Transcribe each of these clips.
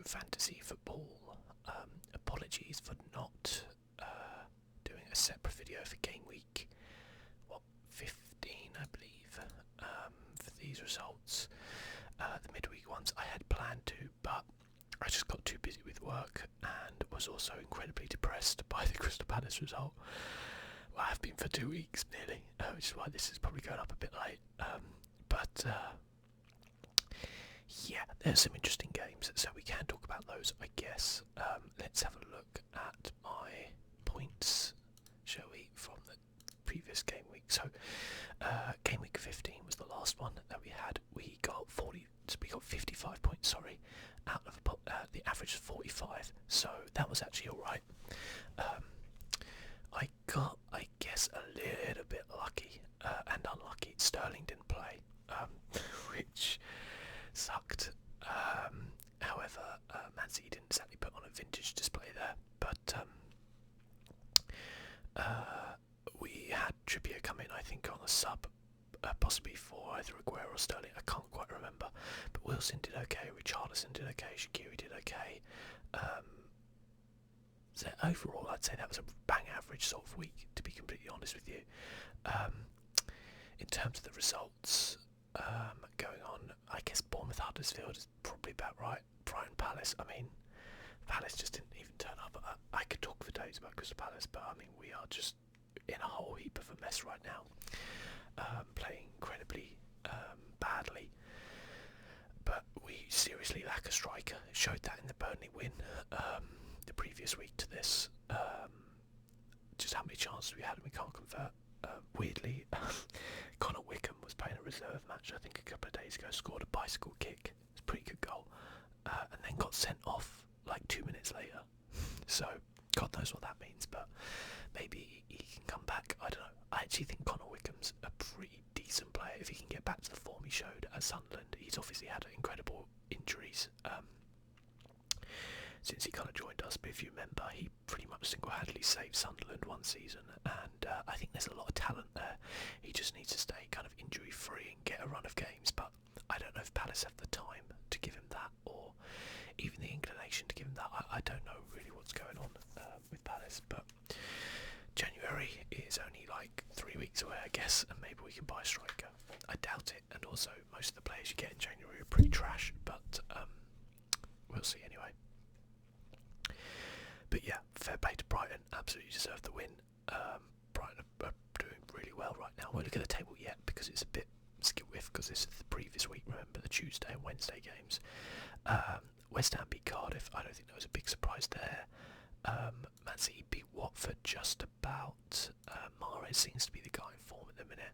fantasy football. Apologies for not doing a separate video for game week 15, I believe, for these results. The midweek ones I had planned to, but I just got too busy with work and was also incredibly depressed by the Crystal Palace result. Well, I have been for 2 weeks nearly, which is why this is probably going up a bit late. But yeah, there's some interesting games, so we can talk about those, I guess. Let's have a look at my points, shall we, from the previous game week. So, game week 15 was the last one that we had. We got 55 points, sorry, out of the average of 45. So that was actually all right. I got, I guess, a little bit lucky and unlucky. Sterling didn't play, which sucked. However, Man City didn't exactly put on a vintage display there, but we had Trippier come in, I think, on the sub, possibly for either Aguero or Sterling. I can't quite remember, but Wilson did okay, Richarlison did okay, Shaqiri did okay. So overall, I'd say that was a bang average sort of week, to be completely honest with you. In terms of the results going on, I guess Bournemouth Huddersfield is probably about right. Brighton Palace, I mean, Palace just didn't even turn up. I could talk for days about Crystal Palace, but I mean, we are just in a whole heap of a mess right now, playing incredibly badly. But we seriously lack a striker. It showed that in the Burnley win the previous week to this. Just how many chances we had and we can't convert. Weirdly, Connor Wickham was playing a reserve match, I think, a couple of days ago, scored a bicycle kick. It's a pretty good goal. And then got sent off like 2 minutes later. So, God knows what that means, but maybe he can come back. I don't know. I actually think Connor Wickham's a pretty decent player if he can get back to the form he showed at Sunderland. He's obviously had incredible injuries since he kind of joined us, but if you remember, he pretty much single-handedly saved Sunderland one season, and I think there's a lot of talent there. He just needs to stay kind of injury-free and get a run of games, but I don't know if Palace have the time to give him that, or even the inclination to give him that. I don't know really what's going on with Palace, but January is only like 3 weeks away, I guess, and maybe we can buy a striker. I doubt it, and also most of the players you get in January are pretty trash, but we'll see anyway. But yeah, fair play to Brighton, absolutely deserved the win. Brighton are doing really well right now. I won't look at the table yet because it's a bit skill whiff because this is the previous week, remember, the Tuesday and Wednesday games. West Ham beat Cardiff, I don't think there was a big surprise there. Man City beat Watford just about. Mahrez seems to be the guy in form at the minute.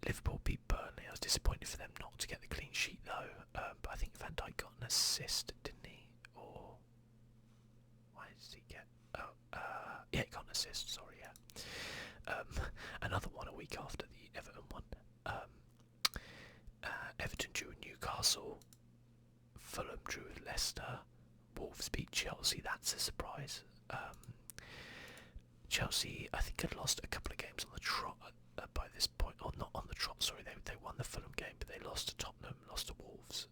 Liverpool beat Burnley. I was disappointed for them not to get the clean sheet though, but I think Van Dijk got an assist, didn't he? Or why did he get? Yeah, he got an assist. Sorry, yeah. Another one a week after the Everton one. Everton drew with Newcastle. Fulham drew with Leicester. Wolves beat Chelsea. That's a surprise. Chelsea, I think, had lost a couple of games on the trot by this point, or not on the trot. Sorry, they won the Fulham game, but they lost to Tottenham, lost to Wolves,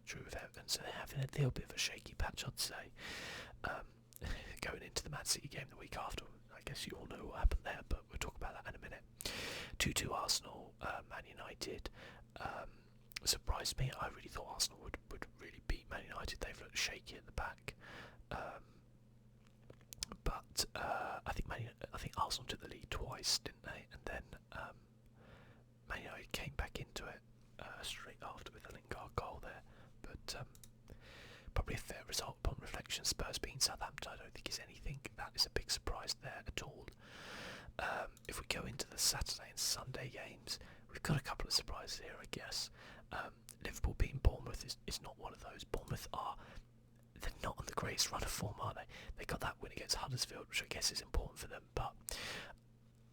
drew with Everton. So they're having a little bit of a shaky patch, I'd say. Going into the Man City game the week after, I guess you all know what happened there, but we'll talk about that in a minute. 2-2 Arsenal, Man United. Surprised me. I really thought Arsenal would really beat Man United. They've looked shaky at the back. But I think Arsenal took the lead twice, didn't they? And then Man United came back into it straight after with a Lingard goal there. But probably a fair result upon reflection. Spurs beating Southampton, I don't think is anything that is a big surprise there at all. If we go into the Saturday and Sunday games, we've got a couple of surprises here, I guess. Liverpool beating Bournemouth is not one of those. Bournemouth they're not on the greatest run of form, are they? They got that win against Huddersfield, which I guess is important for them, but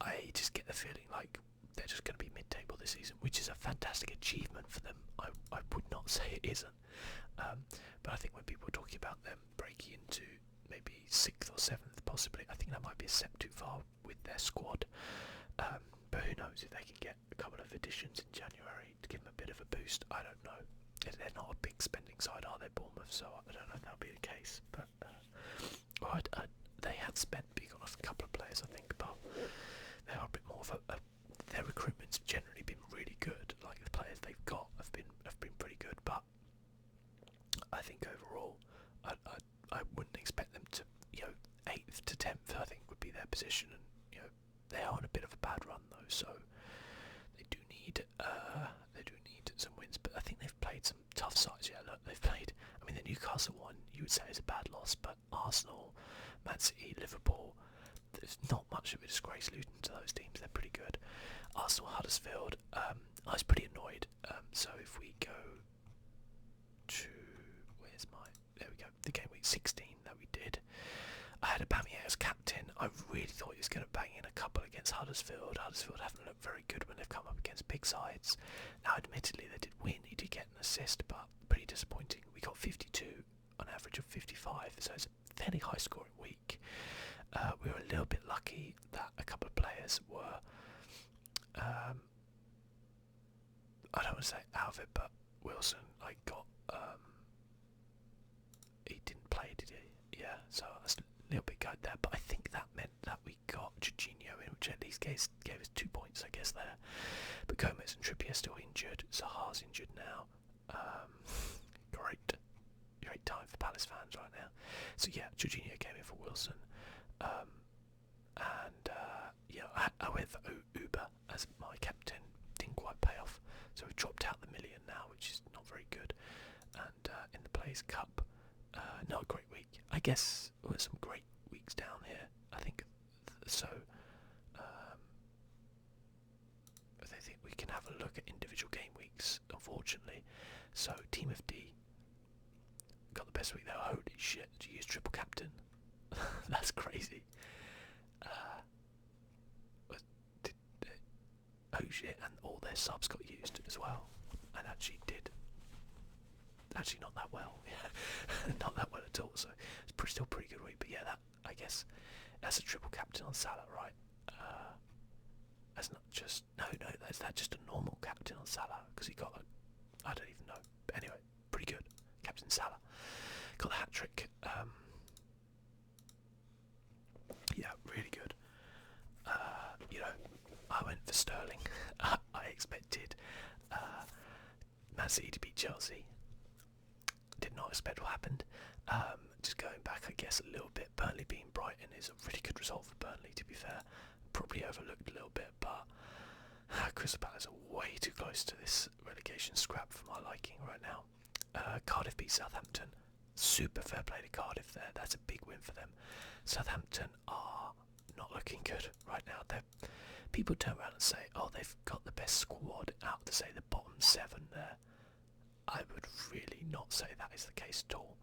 I just get the feeling like they're just going to be mid-table this season, which is a fantastic achievement for them. I would not say it isn't. But I think when people are talking about them breaking into maybe 6th or 7th possibly, I think that might be a step too far with their squad. But who knows if they can get a couple of additions in January to give them a bit of a boost. I don't know. They're not a big big spending side, are they, Bournemouth? So I don't know if that'll be the case. But they had spent big on a couple of players, I think, but they are a bit more of their recruitment's generally been really good. Like the players they've got have been pretty good, but I think overall, I wouldn't expect them to, 8th to 10th. I think would be their position, and they are on a bit of a bad run though, so they do need some wins. But I think they've played some tough sides. Yeah, look, they've played. I mean, the Newcastle one you would say is a bad loss, but Arsenal, Man City, Liverpool, there's not much of a disgrace losing to those teams. They're pretty good. Arsenal, Huddersfield. I was pretty annoyed. So if we go to there we go, the game week 16 that we did. I had Aubameyang as captain. I really thought he was going to bang in a couple against Huddersfield. Huddersfield haven't looked very good when they've come up against big sides. Now, admittedly, they did win. He did get an assist, but pretty disappointing. We got 52 on average of 55, so it's a fairly high scoring week. We were a little bit lucky that a couple of players were, I don't want to say out of it, but Wilson, got, he didn't play, did he? Yeah, so I was a little bit good there, but I think that meant that we got Jorginho in, which at least gave us 2 points, I guess, there. But Gomez and Trippier still injured. Zaha's injured now. Great time for Palace fans right now. So yeah, Jorginho came in for Wilson. I went for Uber as my captain. Didn't quite pay off, so we've dropped out the million now, which is not very good. And in the Plays Cup, not a great week. I guess there were some great weeks down here. I think so. I think we can have a look at individual game weeks, unfortunately. So Team of D got the best week there. Holy shit! Did you use triple captain? That's crazy. Oh shit! And all their subs got used as well, and actually not that well. Not that well at all. So it's still pretty good week. But yeah, that I guess that's a triple captain on Salah, right? That's not just that's just a normal captain on Salah because he got I don't even know. But anyway, pretty good. Captain Salah got the hat trick. Yeah, really good. I went for Sterling. I expected Man City to beat Chelsea. Did not expect what happened. Just going back, I guess, a little bit. Burnley beating Brighton is a really good result for Burnley, to be fair. Probably overlooked a little bit, but Crystal Palace are way too close to this relegation scrap for my liking right now. Cardiff beat Southampton. Super fair play to Cardiff there. That's a big win for them. Southampton are not looking good right now. People turn around and say, oh, they've got the best squad out to say the bottom 7 there. I would really not say that is the case at all.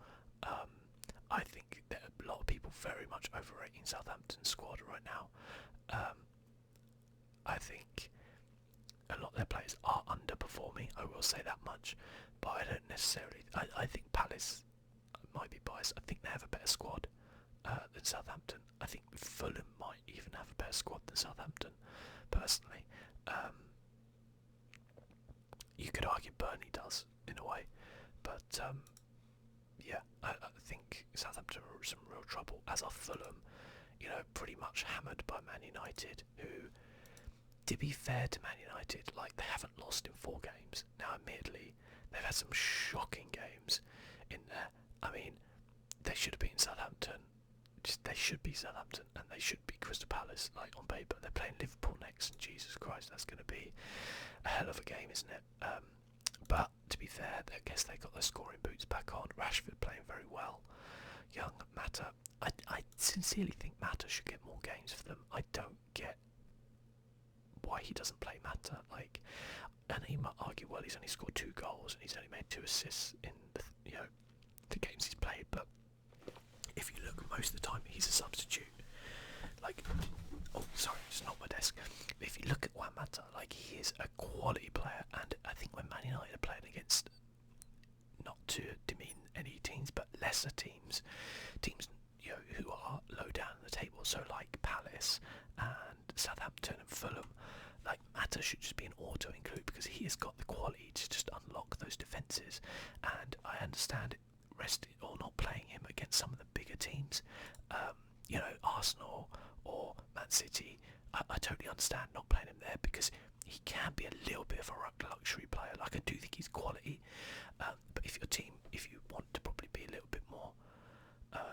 I think that a lot of people very much overrating Southampton's squad right now. I think a lot of their players are underperforming, I will say that much, but I don't necessarily. I think Palace, might be biased, I think they have a better squad than Southampton. I think Fulham might even have a better squad than Southampton, personally. You could argue Burnley does, in a way, but yeah, I think Southampton are in some real trouble, as are Fulham, pretty much hammered by Man United, who, to be fair to Man United, they haven't lost in 4 games. Now, admittedly, they've had some shocking games in there. I mean, they should have beaten Southampton. They should be Southampton, and they should be Crystal Palace, on paper. They're playing Liverpool next, and Jesus Christ, that's going to be a hell of a game, isn't it? But, to be fair, I guess they got their scoring boots back on. Rashford playing very well. Young, Mata. I sincerely think Mata should get more games for them. I don't get why he doesn't play Mata. And he might argue, well, he's only scored 2 goals and he's only made 2 assists in the games he's played. But if you look, most of the time he's a substitute. Oh, sorry, it's not my desk. If you look at Juan Mata, he is a quality player, and I think when Man United are playing against, not to demean any teams, but lesser teams who are low down the table, so like Palace and Southampton and Fulham, Mata should just be an auto include because he has got the quality to just unlock shock those defences, and I understand resting or not playing him against some of the bigger teams, Arsenal or Man City. I totally understand not playing him there because he can be a little bit of a luxury player. Like, I do think he's quality, but if you want to probably be a little bit more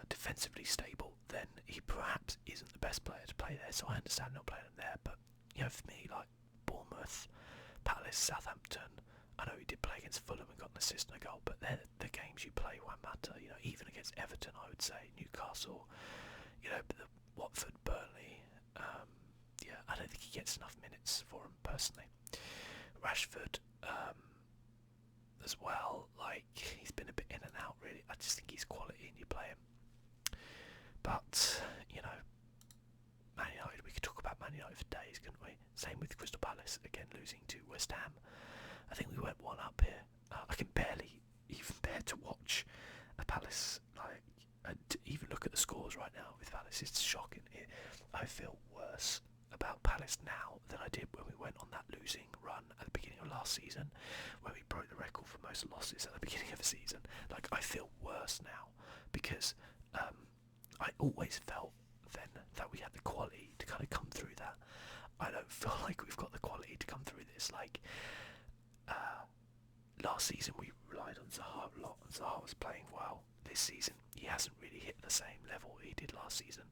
defensively stable, then he perhaps isn't the best player to play there. So I understand not playing him there, but for me, like Bournemouth, Palace, Southampton. I know he did play against Fulham and got an assist and a goal, but they're the games you play won't matter. Even against Everton, I would say, Newcastle, the Watford, Burnley. I don't think he gets enough minutes for him personally. Rashford, as well, like, he's been a bit in and out really. I just think he's quality and you play him. But, Man United, we could talk about Man United for days, couldn't we? Same with Crystal Palace, again losing to West Ham. I think we went one up here. I can barely even bear to watch a Palace, to even look at the scores right now with Palace. It's shocking. I feel worse about Palace now than I did when we went on that losing run at the beginning of last season, where we broke the record for most losses at the beginning of the season. Like, I feel worse now because I always felt then that we had the quality to kind of come through that. I don't feel like we've got the quality to come through this. Like, last season we relied on Zaha a lot, and Zaha was playing well. This season he hasn't really hit the same level he did last season,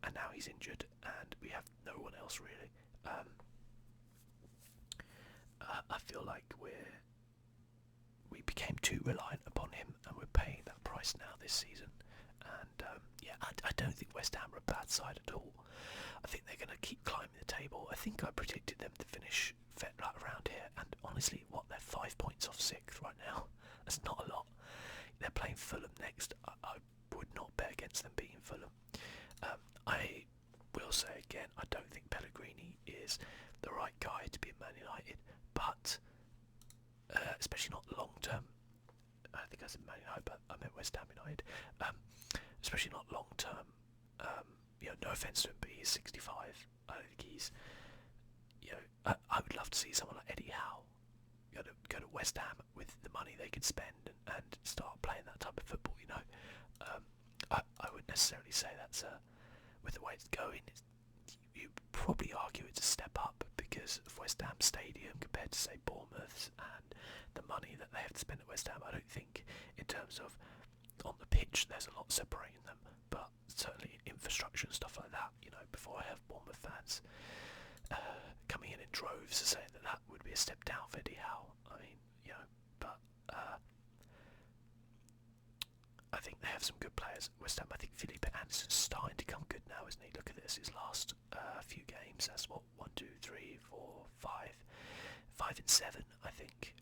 and now he's injured and we have no one else really. I feel like we became too reliant upon him, and we're paying that price now this season. And I don't think West Ham are a bad side at all. I think they're going to keep climbing the table. I think I predicted them to finish right around here, and honestly, they're 5 points off 6th right now. That's not a lot. They're playing Fulham next. I would not bet against them beating Fulham. I will say again, I don't think Pellegrini is the right guy to be at Man United, but especially not long term. I think I said Man United, but I meant West Ham United. Especially not long term. No offence to him, but he's 65. I don't think he's. I would love to see someone like Eddie Howe go to West Ham with the money they could spend and start playing that type of football. I wouldn't necessarily say that's with the way it's going. You probably argue it's a step up because of West Ham Stadium compared to, say, Bournemouth's, and the money that they have to spend at West Ham. I don't think in terms of on the pitch there's a lot separating them, but certainly infrastructure and stuff like that. Before I have Bournemouth fans coming in droves saying that would be a step down for Eddie Howe. I mean, but I think they have some good players at West Ham. I think Felipe Anderson's starting to come good now, isn't he? Look at this, his last few games. That's what, 1, 2, 3, 4, 5 and 7, I think.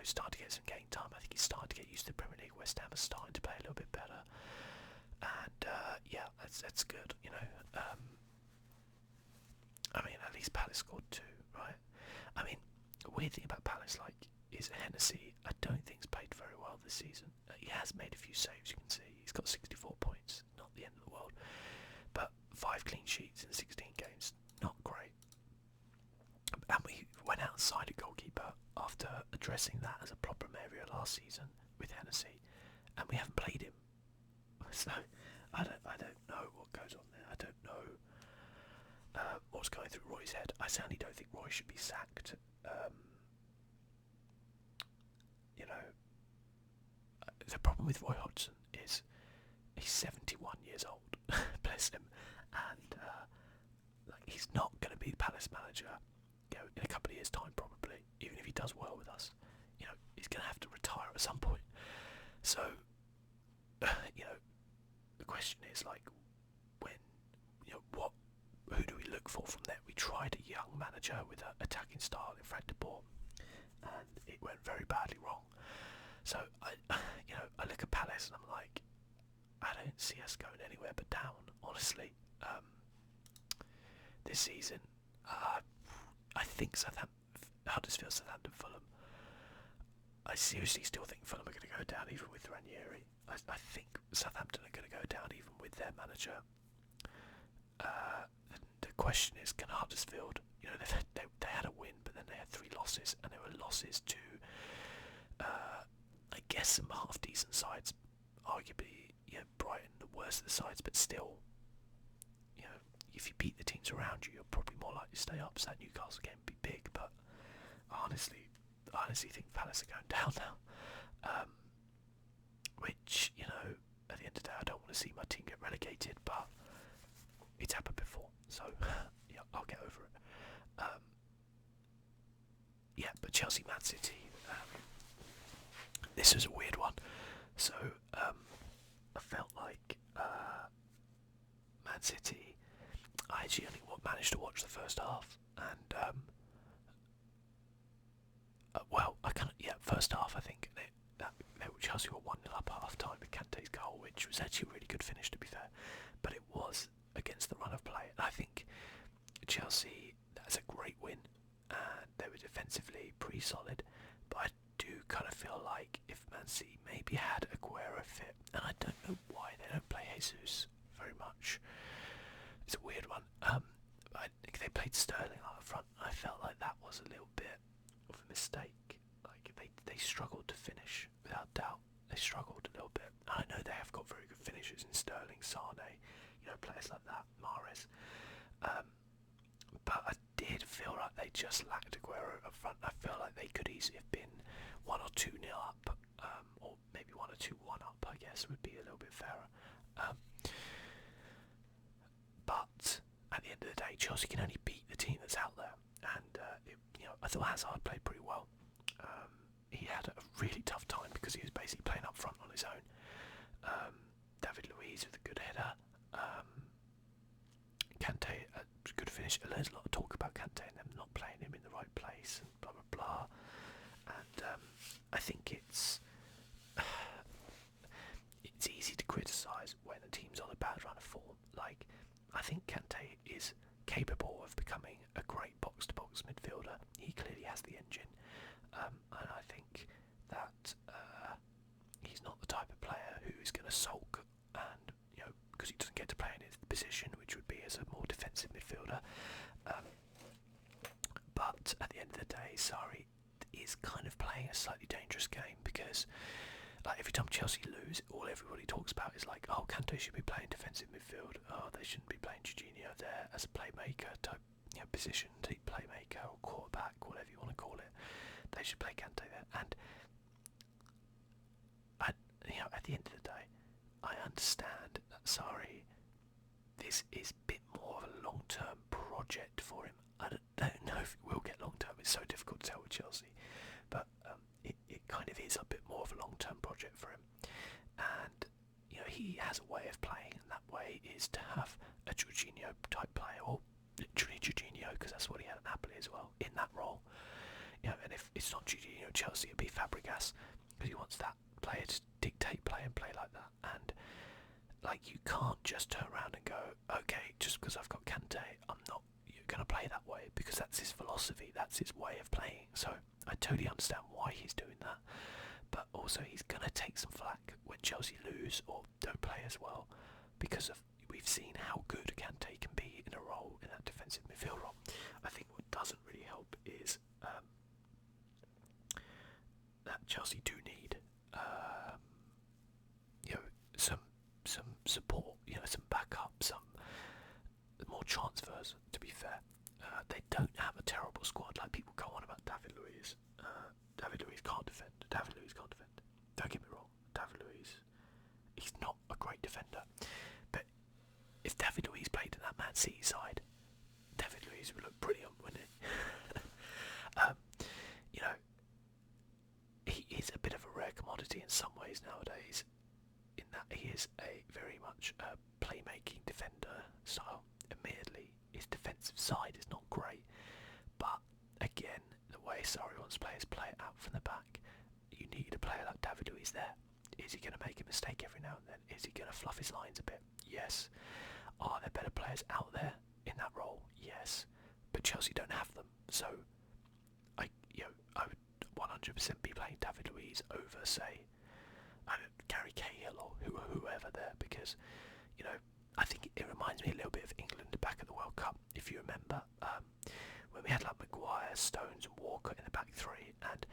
Starting to get some game time. I think he's starting to get used to the Premier League. West Ham is starting to play a little bit better, and that's good. I mean, at least Palace scored 2, right? I mean, the weird thing about Palace, is Hennessy, I don't think he's played very well this season. He has made a few saves, you can see. He's got 64 points, not the end of the world. But 5 clean sheets in 16 games, not great. And we went outside a goalkeeper after addressing that as a problem area last season with Hennessy, and we haven't played him. So I don't know what goes on there. I don't know what's going through Roy's head. I certainly don't think Roy should be sacked. The problem with Roy Hodgson is he's 71 years old, bless him, and he's not going to be the Palace manager in a couple of years' time probably, even if he does well with us. He's going to have to retire at some point. So, the question is when, who do we look for from there? We tried a young manager with an attacking style in Frank de Boer, and it went very badly wrong. So I look at Palace and I'm like, I don't see us going anywhere but down, honestly. This season, I think Huddersfield, Southampton, Fulham. I seriously still think Fulham are going to go down even with Ranieri. I think Southampton are going to go down even with their manager. The question is, can Huddersfield? They had a win, but then they had 3 losses, and they were losses to some half decent sides. Arguably, Brighton the worst of the sides, but still, if you beat the teams around you, you're probably more likely to stay up. So that Newcastle game would be big, but I honestly think Palace are going down now. Which, at the end of the day, I don't want to see my team get relegated, but it's happened before, so yeah, I'll get over it. But Chelsea, Man City, this was a weird one. So I felt like Man City, I actually only managed to watch the first half, and first half I think Chelsea were 1-0 up at half time with Kante's goal, which was actually a really good finish to be fair, but it was against the run of play. And I think Chelsea, that's a great win, and they were defensively pretty solid, but I do kind of feel like if Man City maybe had Aguero fit, and I don't know why they don't play Jesus very much, it's a weird one. I think they played Sterling up front. I felt like that was a little bit of a mistake. Like they struggled to finish, without doubt. They struggled a little bit. I know they have got very good finishers in Sterling, Sane, players like that, Mahrez. But I did feel like they just lacked Aguero up front. I feel like they could easily have been 1 or 2-0 up, or maybe 1 or 2-1 up, I guess would be a little bit fairer. But at the end of the day, Chelsea can only beat the team that's out there, and I thought Hazard played pretty well. He had a really tough time because he was basically playing up front on his own. David Luiz with a good header. Kante, a good finish. There's a lot of talk about Kante and them not playing him in the right place and blah blah blah. And I think it's easy to criticise when a team's on a bad run of form. Like, I think Kante is capable of becoming a great box-to-box midfielder. He clearly has the engine, and I think that he's not the type of player who is going to sulk and because he doesn't get to play in his position, which would be as a more defensive midfielder. But at the end of the day, Sarri is kind of playing a slightly dangerous game because, like, every time Chelsea lose, all everybody talks about is like, oh, Kante should be playing defensive midfield. Oh, they shouldn't be playing Jorginho there as a playmaker type, position, deep playmaker or quarterback, whatever you want to call it. They should play Kante there. And at the end of the day, I understand that Sarri, this is a bit more of a long-term project for him. I don't know if it will get long-term. It's so difficult to tell with Chelsea, but it kind of is a bit more of a long-term project for him. And he has a way of playing, and that way is to have a Jorginho type player, or literally Jorginho, because that's what he had at Napoli as well, in that role. And if it's not Jorginho at Chelsea, it'd be Fabregas, because he wants that player to dictate play and play like that. And like, you can't just turn around and go, okay, just because I've got Kante, I'm not going to play that way, because that's his philosophy, that's his way of playing. So I totally understand why he's doing that, but also he's going to take some flack when Chelsea lose or don't play as well, because we've seen how good Kante can be in a role, in that defensive midfield role. I think what doesn't really help is that Chelsea do need some support, some backup, some more transfers. To be fair, they don't have a terrible squad. Like, people go on about David Luiz. David Luiz can't defend. Don't get me wrong. David Luiz, he's not a great defender. But if David Luiz played in that Man City side, David Luiz would look brilliant, wouldn't he? He is a bit of a rare commodity in some ways nowadays, in that he is a very much a playmaking defender style. Admittedly, his defensive side is not great, but again, the way Sarri wants players play it out from the back, you need a player like David Luiz there. Is he going to make a mistake every now and then? Is he going to fluff his lines a bit? Yes. Are there better players out there in that role? Yes. But Chelsea don't have them, so I would 100% be playing David Luiz over, say, Gary Cahill or whoever there, because I think it reminds me a little bit of England back at the World Cup, if you remember, when we had like Maguire, Stones and Walker in the back three, and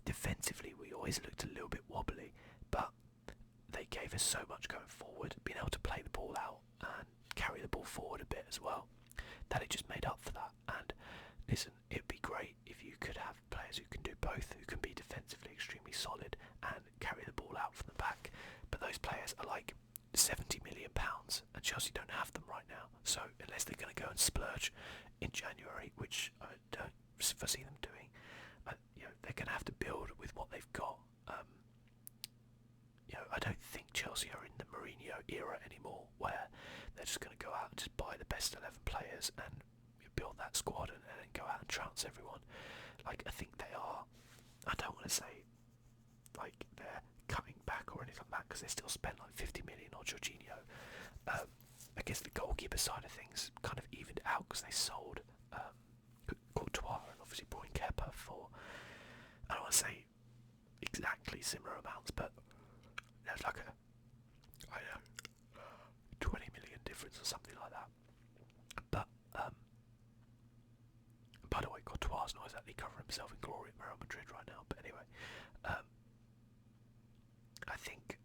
defensively we always looked a little bit wobbly, there's so much going forward, being able to play the ball out and carry the ball forward a bit as well, that it just made up for that. And listen, it'd be great if you could have players who can do both, who can be defensively extremely solid and carry the ball out from the back. But those players are like £70 million, and Chelsea don't have them right now. So unless they're going to go and splurge in January, which I don't foresee them doing, they're going to have to build with what they've got. I don't think Chelsea are in the Mourinho era anymore, where they're just going to go out and just buy the best 11 players and build that squad and then go out and trounce everyone. Like, I think they are. I don't want to say like they're cutting back or anything like that, because they still spent like 50 million on Jorginho. I guess the goalkeeper side of things kind of evened it out because they sold Courtois and obviously brought in Kepa for, I don't want to say exactly similar amounts, but there's like a 20 million difference or something like that. But by the way, Courtois is not exactly covering himself in glory at Real Madrid right now. But anyway, I think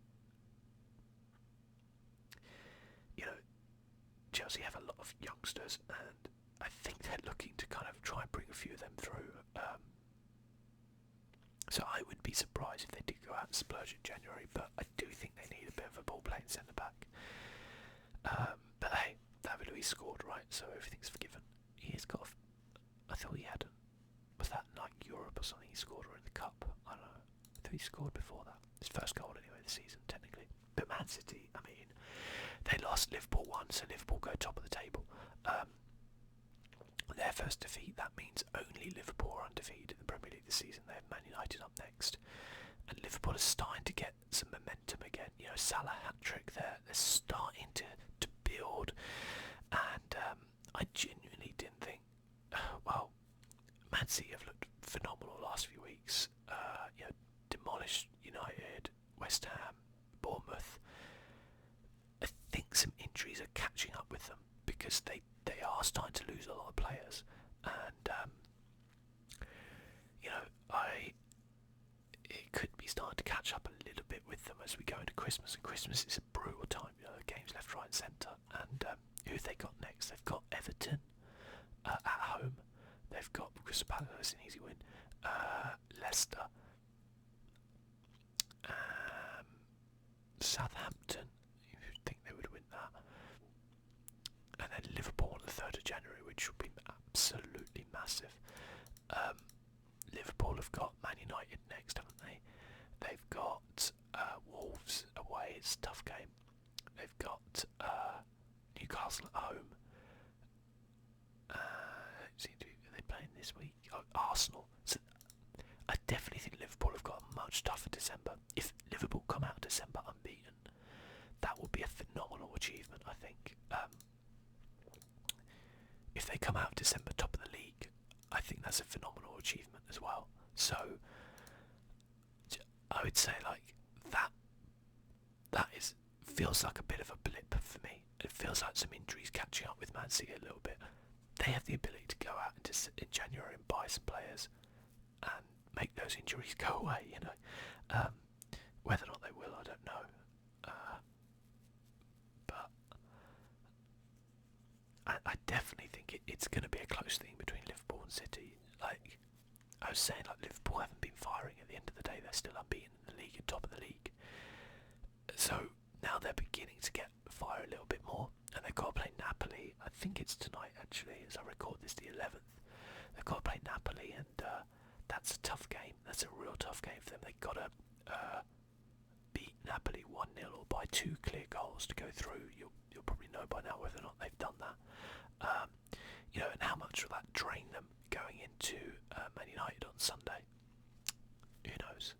Chelsea have a lot of youngsters, and I think they're looking to kind of try and bring a few of them through. So I would be surprised if they did go out and splurge in January, but I do think they need a bit of a ball-playing centre-back. But hey, David Luiz scored, right, so everything's forgiven. He's got I thought he had, was that like Europe or something he scored, or in the Cup? I don't know. I thought he scored before that. His first goal anyway this season, technically. But Man City, I mean, they lost Liverpool 1, so Liverpool go top of the table. Their first defeat, that means only Liverpool are undefeated in the Premier League this season. They have Man United up next. And Liverpool is starting to get some momentum again. Salah hat-trick there. They're starting to build. And I genuinely didn't think, well, Man City have looked phenomenal the last few weeks. Demolished United, West Ham, Bournemouth. I think some injuries are catching up with them, because they are starting to lose a lot of players, and it could be starting to catch up a little bit with them as we go into Christmas. And Christmas is a brutal time. Games left, right, and centre. And who have they got next? They've got Everton at home. They've got Crystal Palace, an easy win. Leicester, Southampton. You'd think they would win that. And then Liverpool on the 3rd of January, which would be absolutely massive. Liverpool have got Man United next, haven't they? They've got Wolves away, it's a tough game. They've got Newcastle at home. Are they playing this week? Oh, Arsenal. So I definitely think Liverpool have got a much tougher December. If Liverpool come out of December unbeaten, that would be a phenomenal achievement, I think. If they come out of December top of the league, I think that's a phenomenal achievement as well. So I would say like that feels like a bit of a blip for me. It feels like some injuries catching up with Man City a little bit. They have the ability to go out in January and buy some players and make those injuries go away. Whether or not they will, I don't know. But I definitely think it's going to be a close thing between Liverpool and City. Like I was saying, like Liverpool haven't been firing at the end of the day. They're still unbeaten in the league and top of the league. So now they're beginning to get fire a little bit more, and they've got to play Napoli. I think it's tonight actually, as I record this, the 11th. They've got to play Napoli, and that's a tough game. That's a real tough game for them. They've got to beat Napoli 1-0 or by 2 clear goals to go through. You'll probably know by now whether or not they've done that. And how much will that drain them going into Man United on Sunday? Who knows?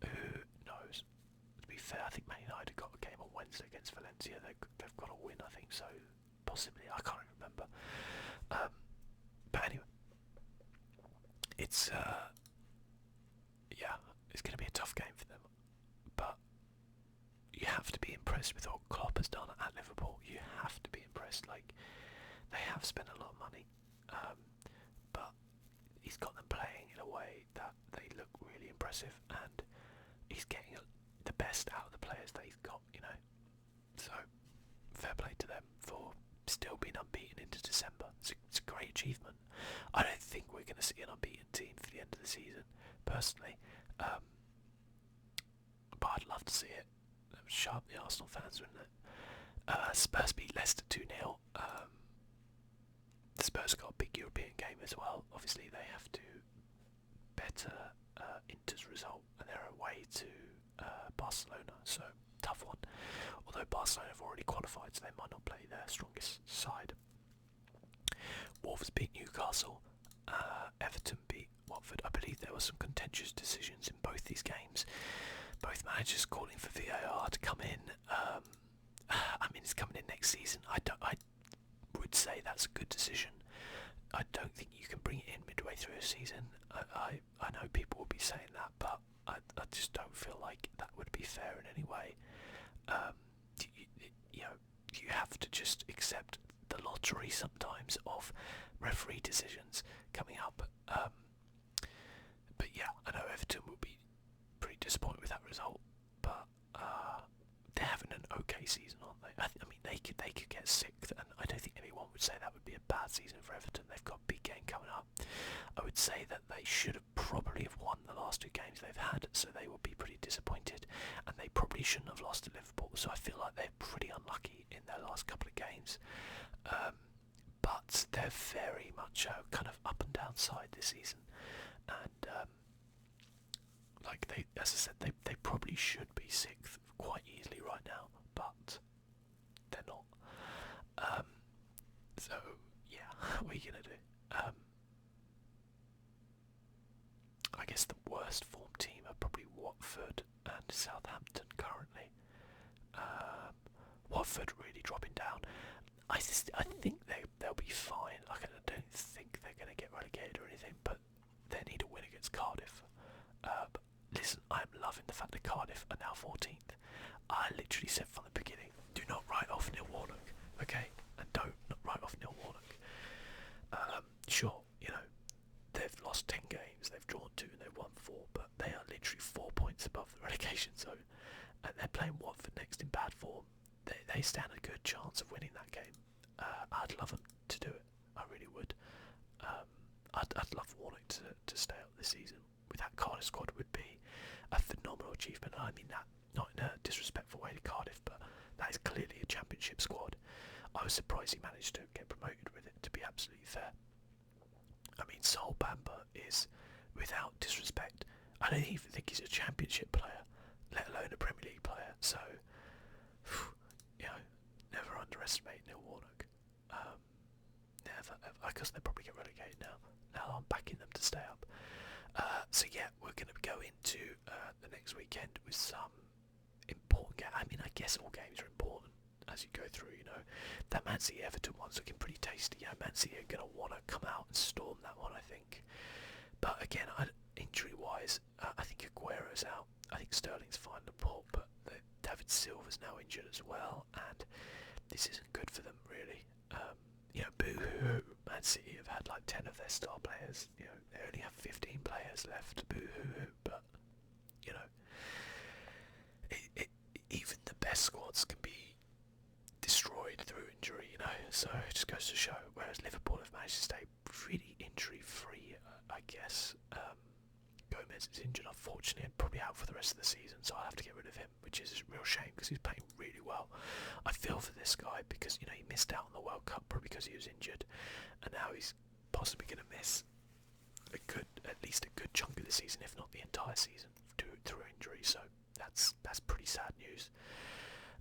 Who knows? To be fair, I think Man United have got a game on Wednesday against Valencia. They've got to win, I think, so possibly. I can't remember. But anyway, it's going to be a tough game for them. But you have to be impressed with what Klopp has done at Liverpool. You have to be impressed. Like, they have spent a lot of money, but he's got them playing in a way that they look really impressive, and he's getting the best best out of the players they've got, you know. So, fair play to them for still being unbeaten into December. It's a great achievement. I don't think we're going to see an unbeaten team for the end of the season, personally. But I'd love to see it. That would shut up the Arsenal fans, wouldn't it? Spurs beat Leicester 2-0. The Spurs got a big European game as well. Obviously, they have to better Inter's result, and they're away to Barcelona, so tough one. Although Barcelona have already qualified, so they might not play their strongest side. Wolves beat Newcastle. Everton beat Watford. I believe there were some contentious decisions in both these games. Both managers calling for VAR to come in. I mean, it's coming in next season. I would say that's a good decision. I don't think you can bring it in midway through a season. I know people will be saying that, but I just don't feel like that would be fair in any way. You have to just accept the lottery sometimes of referee decisions coming up. But yeah, I know Everton will be pretty disappointed with that result, but they're having an okay season, aren't they? I mean, they could get sixth, and I don't think anyone would say that would be a bad season for Everton. They've got a big game coming up. I would say that they should have probably have won the last two games they've had, so they will be pretty disappointed, and they probably shouldn't have lost to Liverpool. So I feel like they're pretty unlucky in their last couple of games. But they're very much a kind of up and down side this season, and as I said, they probably should be sixth quite easily right now, but they're not. So yeah, what are you gonna do? I guess the worst form team are probably Watford and Southampton currently. Watford really dropping down. I think they'll be fine. I don't think they're going to get relegated or anything, but they need a win against Cardiff. But listen, I'm loving the fact that Cardiff are now 14th. I literally said from the beginning, do not write off Neil Warnock, okay? And don't write off Neil Warnock. Sure, you know, they've lost 10 games, they've drawn 2 and they've won 4, but they are literally 4 points above the relegation zone, and they're playing Watford next in bad form. They stand a good chance of winning that game. I'd love them to do it. I really would. I'd love Warnock to stay up this season. With that Cardiff squad would be a phenomenal achievement. I mean that not in a disrespectful way to Cardiff, but that is clearly a championship squad. I was surprised he managed to get promoted with it, to be absolutely fair. I mean, Sol Bamba is, without disrespect, I don't even think he's a championship player, let alone a Premier League player. So, you know, never underestimate Neil Warnock. Never, ever, because they'll probably get relegated now. Now I'm backing them to stay up. So yeah, we're going to go into the next weekend with some important games. I mean, I guess all games are important as you go through, you know. That Man City Everton one's looking pretty tasty. Yeah, Man City are going to want to come out and storm that one, I think. But again, injury-wise, I think Aguero's out. I think Sterling's fine to pull, but David Silva's now injured as well, and this isn't good for them, really. You know, boo-hoo. Man City have had like 10 of their star players. You know, they only have 15 players left. Boo-hoo. But, you know, even the best squads can be destroyed through injury, you know. So it just goes to show. Whereas Liverpool have managed to stay pretty injury-free, I guess. Gomez is injured, unfortunately, and probably out for the rest of the season, so I'll have to get rid of him, which is a real shame because he's playing really well. I feel for this guy because, you know, he missed out on the World Cup probably because he was injured, and now he's possibly going to miss at least a good chunk of the season, if not the entire season, through injury. So that's pretty sad news.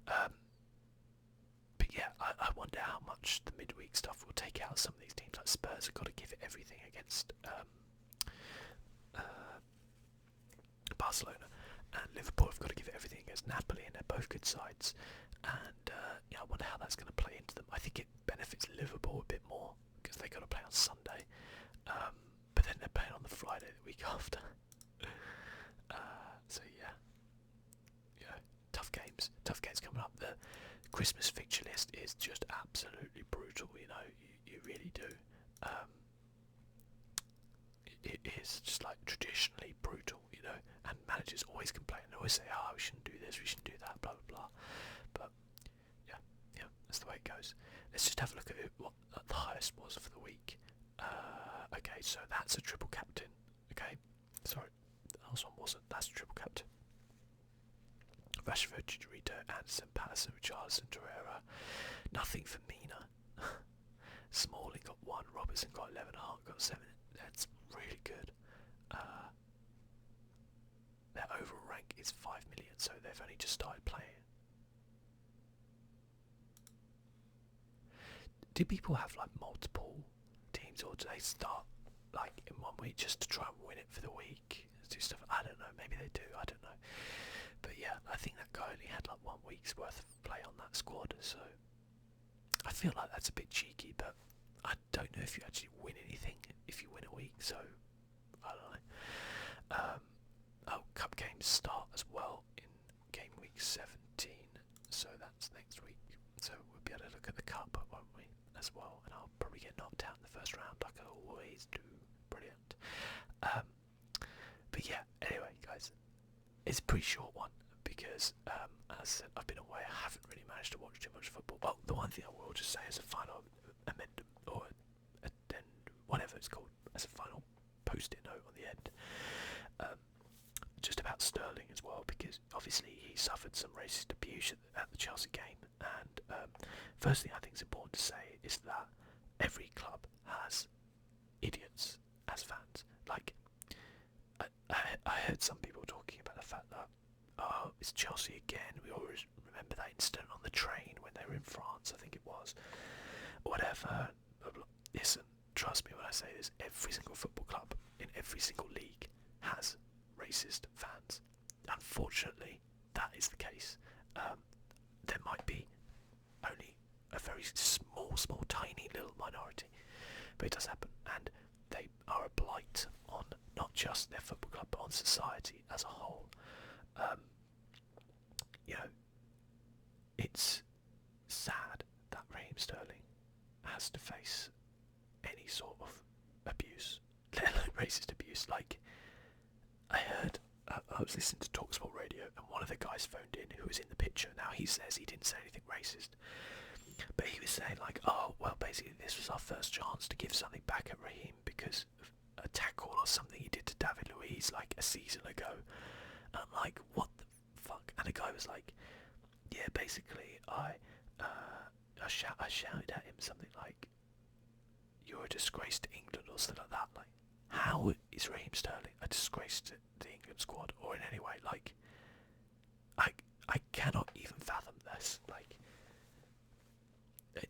But yeah, I wonder how much the midweek stuff will take out some of these teams. Like Spurs have got to give it everything against Barcelona, and Liverpool have got to give it everything against Napoli, and they're both good sides. And yeah, I wonder how that's going to play into them. I think it benefits Liverpool a bit more because they got to play on Sunday, but then they're playing on the Friday the week after. So yeah, tough games coming up. The Christmas fixture list is just absolutely brutal. You know, you really do. It is just like traditionally brutal, you know, and managers always complain, they always say, oh, we shouldn't do this, we shouldn't do that, blah blah blah. But yeah, that's the way it goes. Let's just have a look at what the highest was for the week. Okay, so that's a triple captain. Okay, sorry, the last one wasn't. That's a triple captain. Rashford, Chicharito, Anderson, Patterson, Richarlison, Torreira. Nothing for Mina. Smalling got 1, Robertson got 11, Hart got 7. That's really good. Their overall rank is 5 million, so they've only just started playing. Do people have like multiple teams, or do they start like in one week just to try and win it for the week? Do stuff? I don't know. Maybe they do. I don't know. But yeah, I think that guy only had like 1 week's worth of play on that squad, so I feel like that's a bit cheeky. But I don't know if you actually win anything if you win a week. So I don't know. Cup games start as well in game week 17, so that's next week. So we'll be able to look at the cup, won't we, as well? And I'll probably get knocked out in the first round, like I always do. Brilliant. But yeah, anyway, guys, it's a pretty short one because, as I said, I've been away. I haven't really managed to watch too much football. Well, the one thing I will just say as a final amendment, or whatever it's called, as a final post-it note on the end, just about Sterling as well, because obviously he suffered some racist abuse at the Chelsea game. And first thing I think is important to say is that every club has idiots as fans. Like, I heard some people talking about the fact that, oh, it's Chelsea again. We always remember that incident on the train when they were in France, I think it was. Whatever. Blah, blah. Listen, trust me when I say this, every single football club in every single league has racist fans. Unfortunately, that is the case. There might be only a very small, tiny little minority, but it does happen, and they are a blight on not just their football club, but on society as a whole. You know, it's sad that Raheem Sterling has to face any sort of abuse, let alone racist abuse. Like, I heard, I was listening to TalkSport Radio, and one of the guys phoned in who was in the picture. Now, he says he didn't say anything racist, but he was saying like, oh, well, basically this was our first chance to give something back at Raheem because of a tackle or something he did to David Luiz like a season ago. And I'm like, what the fuck? And the guy was like, yeah, basically I shouted at him something like, you're a disgrace to England or something like that. Like, how is Raheem Sterling a disgrace to the England squad or in any way? Like, I cannot even fathom this. Like,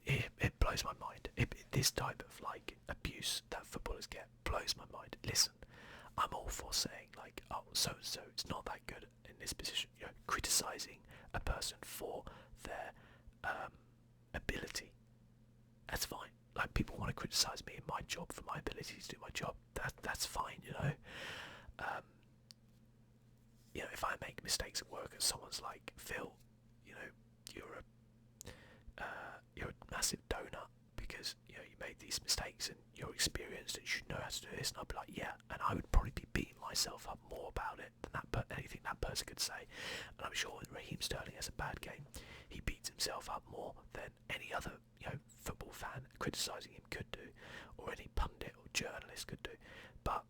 it blows my mind. This type of like abuse that footballers get blows my mind. Listen, I'm all for saying like, oh, so and so it's not that good in this position. You know, criticising a person for their ability. That's fine. Like, people want to criticise me in my job for my ability to do my job. That's fine, you know. You know, if I make mistakes at work and someone's like, Phil, you know, you're a massive donut because, you know, you made these mistakes and you're experienced and you should know how to do this, and I'd be like, yeah, and I would probably be beating myself up more about it than anything that person could say. And I'm sure when Raheem Sterling has a bad game, he beats himself up more than any other, you know, football fan criticising him could do, or any pundit or journalist could do. But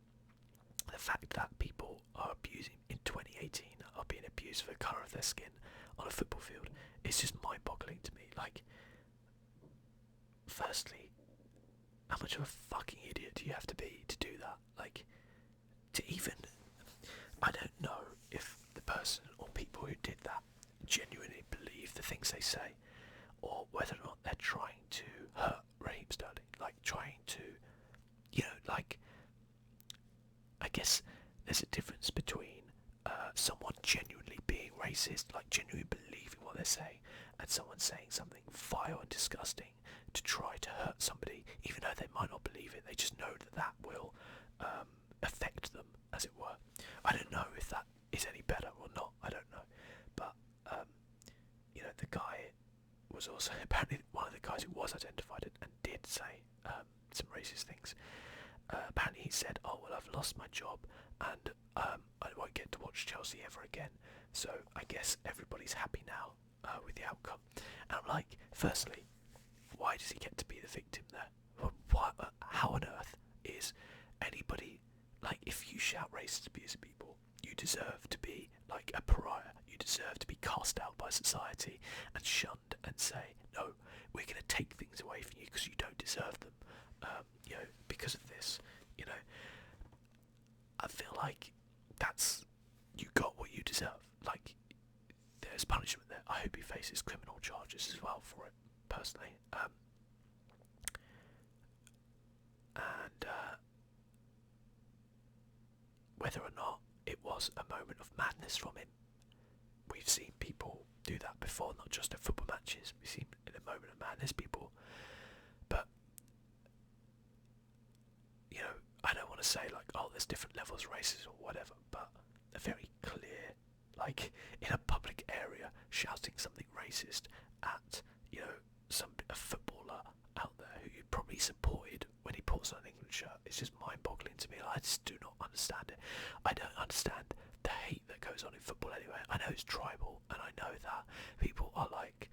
the fact that people are abusing in 2018 are being abused for the colour of their skin on a football field is just mind-boggling to me. Like, firstly, how much of a fucking idiot do you have to be to do that? Like, to even, I don't know if the person or people who did that genuinely believe the things they say, or whether or not they're trying to hurt Raheem Sterling, like trying to, you know, like, I guess there's a difference between someone genuinely being racist, like genuinely believing what they're saying, and someone saying something vile and disgusting to try to hurt somebody, even though they might not believe it. They just know that that will affect them, as it were. I don't know if that is any better or not. I don't know, but you know, the guy was also apparently one of the guys who was identified and did say some racist things. Apparently and he said, "Oh well, I've lost my job, and I won't get to watch Chelsea ever again. So I guess everybody's happy now with the outcome." And I'm like, firstly, why does he get to be the victim there? How on earth is anybody, like, if you shout racist abuse at people, you deserve to be like a pariah. You deserve to be cast out by society and shunned and say, no, we're going to take things away from you because you don't deserve them. Because of this, I feel like that's, you got what you deserve. Like, there's punishment there. I hope he faces criminal charges as well for it, personally. And whether or not it was a moment of madness from him, we've seen people do that before, not just at football matches. We've seen in a moment of madness people, but I don't want to say like, oh, there's different levels of racism or whatever, but a very clear, like, in a public area, shouting something racist at a footballer out there who you probably supported when he puts on an England shirt. It's just mind-boggling to me. I just do not understand it. I don't understand the hate that goes on in football anyway. I know it's tribal, and I know that people are like,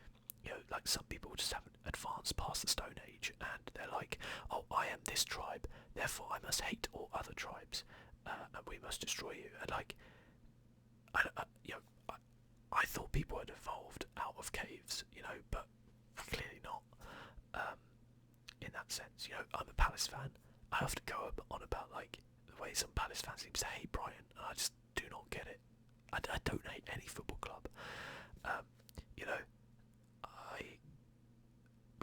like some people just haven't advanced past the Stone Age, and they're like, oh, I am this tribe, therefore I must hate all other tribes, and we must destroy you. And like, I thought people had evolved out of caves, but clearly not. In that sense, I'm a Palace fan. I often go on about like the way some Palace fans seem to hate Brighton, and I just do not get it. I don't hate any football club. I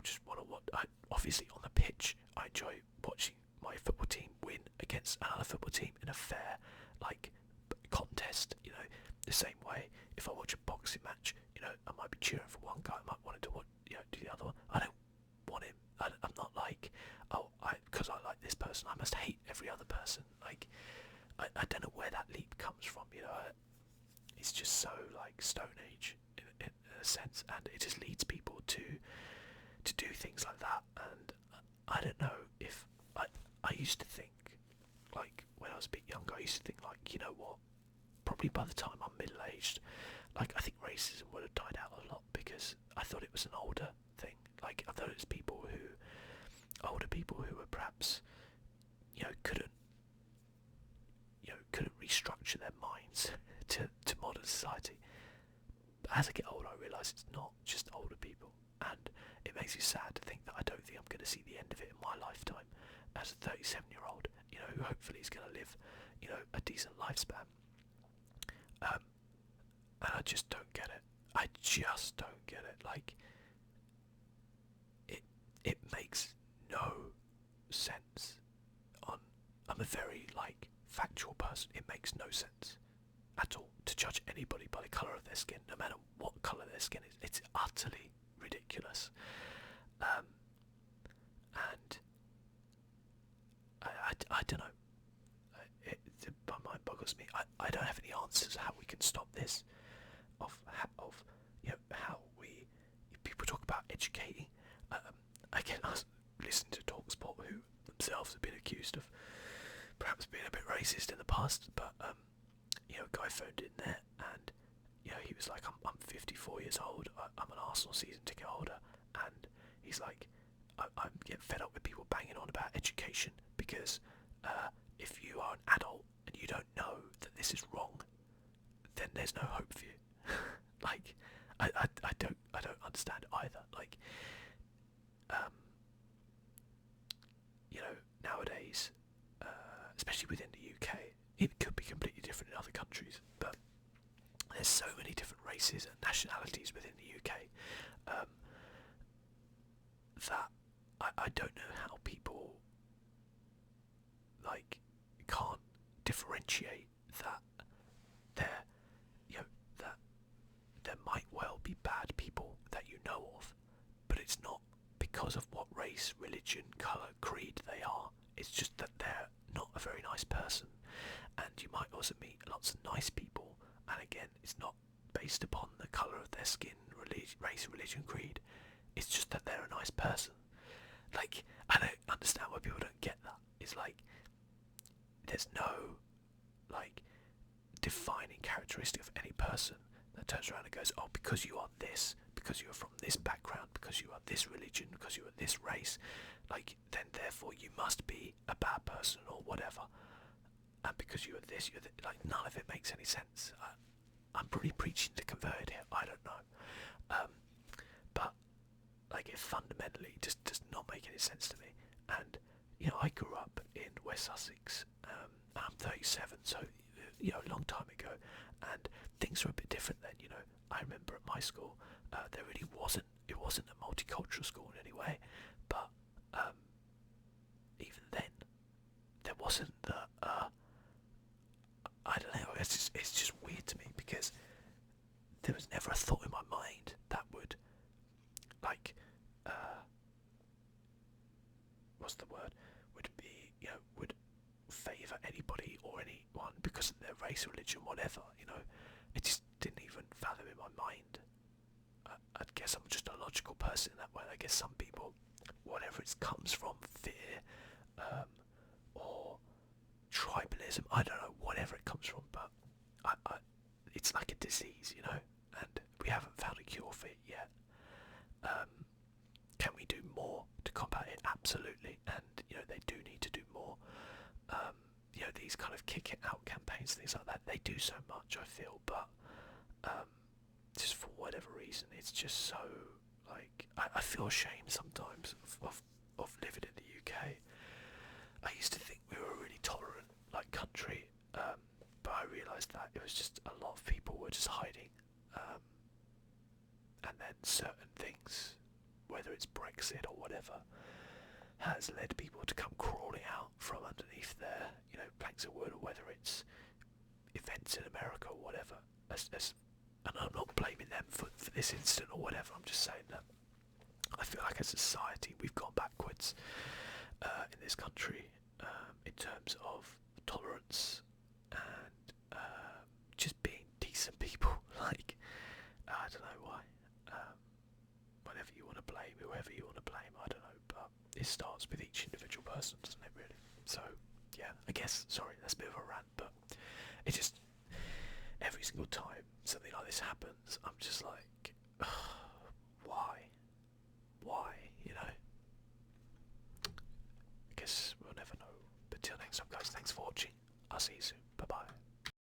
just want to watch. Obviously, on the pitch, I enjoy watching my football team win against another football team in a fair, like, contest. The same way. If I watch a boxing match, I might be cheering for one guy. I might want him to watch, do the other one. I don't want him. I'm not like, oh, because I like this person, I must hate every other person. Like, I don't know where that leap comes from. It's just so like Stone Age in a sense, and it just leads people to do things like that. And I don't know if I used to think, like, when I was a bit younger, I used to think like, you know what, probably by the time I'm middle-aged, like, I think racism would have died out a lot, because I thought it was an older thing. Like, I thought it was older people who were perhaps, couldn't restructure their minds to modern society. But as I get older, I realise it's not just older people, and it makes me sad to think that I don't think I'm going to see the end of it in my lifetime as a 37-year-old, who hopefully is going to live, a decent lifespan. And I just don't get it. I just don't get it. Like, it makes no sense. I'm a very, like, factual person. It makes no sense at all to judge anybody by the colour of their skin, no matter what colour their skin is. It's utterly ridiculous. And I don't know. My mind boggles me. I don't have any answers how we can stop this. How we, people talk about educating. Again, I was listening to TalkSport, who themselves have been accused of perhaps being a bit racist in the past, but a guy phoned in there, and he was like, I'm 54 years old, I'm an Arsenal season ticket holder, and he's like, I'm getting fed up with people banging on about education, because if you are an adult and you don't know that this is wrong, then there's no hope for you. Like, I don't understand either. Like, nowadays, especially within the UK, it could be completely different in other countries, but there's so many different races and nationalities within the UK that I don't know how people, like, can't differentiate that that there might well be bad people that you know of, but it's not because of what race, religion, colour, creed they are. It's just that they're not a very nice person. And you might also meet lots of nice people, and again, it's not based upon the colour of their skin, race, religion, creed. It's just that they're a nice person. Like, I don't understand why people don't get that. It's like, there's no like defining characteristic of any person that turns around and goes, oh, because you are this, because you are from this background, because you are this religion, because you are this race, like, then therefore you must be a bad person or whatever. And because you are this, like, none of it makes any sense. I'm pretty preaching to convert here. I don't know, but like, it fundamentally just does not make any sense to me. And you know, I grew up in West Sussex. I'm 37, so you know, a long time ago, and things were a bit different then. You know, I remember at my school, there really wasn't. It wasn't a multicultural school in any way, but even then, there wasn't the. I don't know. It's just weird to me because there was never a thought in my mind that would, like, what's the word? Would be, you know, would favour anybody or anyone because of their race, religion, whatever. You know, it just didn't even fathom in my mind. I guess I'm just a logical person in that way. I guess some people, whatever it comes from, fear, or tribalism, I don't know, whatever it comes from, but it's like a disease, you know, and we haven't found a cure for it yet. Can we do more to combat it? Absolutely, and you know, they do need to do more. You know, these kind of kick it out campaigns, things like that, they do so much, I feel, but just for whatever reason, it's just so, like, I feel ashamed sometimes of living in the UK. I used to think we were a really tolerant, like, country, but I realised that it was just a lot of people were just hiding, and then certain things, whether it's Brexit or whatever, has led people to come crawling out from underneath their, you know, planks of wood, or whether it's events in America or whatever. And I'm not blaming them for this incident or whatever. I'm just saying that I feel like as a society we've gone backwards in this country in terms of tolerance and just being decent people. Like, I don't know why. Whatever you want to blame, whoever you want to blame, I don't know, but it starts with each individual person, doesn't it, really? So, yeah, I guess, sorry, that's a bit of a rant, but it just, every single time something like this happens, I'm just like, why? Why, you know? I guess we'll never know. But till next time, guys, thanks for watching. I'll see you soon. Bye-bye.